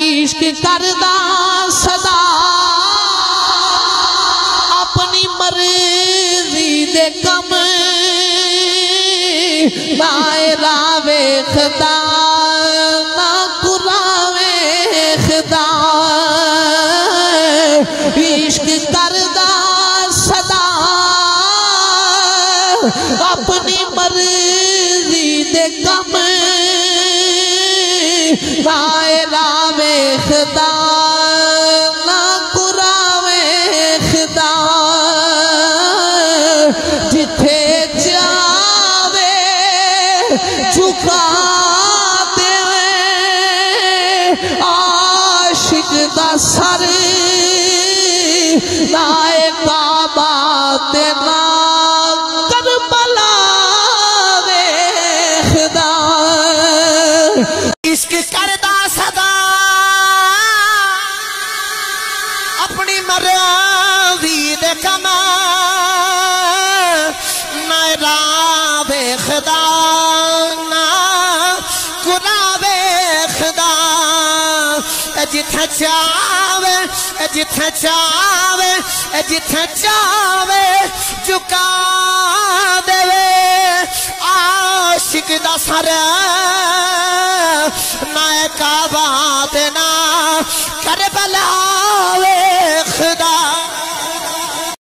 عشق کردہ صدا اپنی مرضی دے کم نہ راوے خدا نہ قراوے خدا عشق کردہ صدا اپنی مرضی دے کم نہ راوے خدا نہ قراوے خدا جتھے جاوے جھکا دے عاشق دا سر نہ کعبہ تے نہ کربلا وے خدا عشق کردہ صدا اپنی مرضی دے کم نہ راوے خدا نہ قراوے خدا جتھے چاوے جھکا دے عاشق دا سر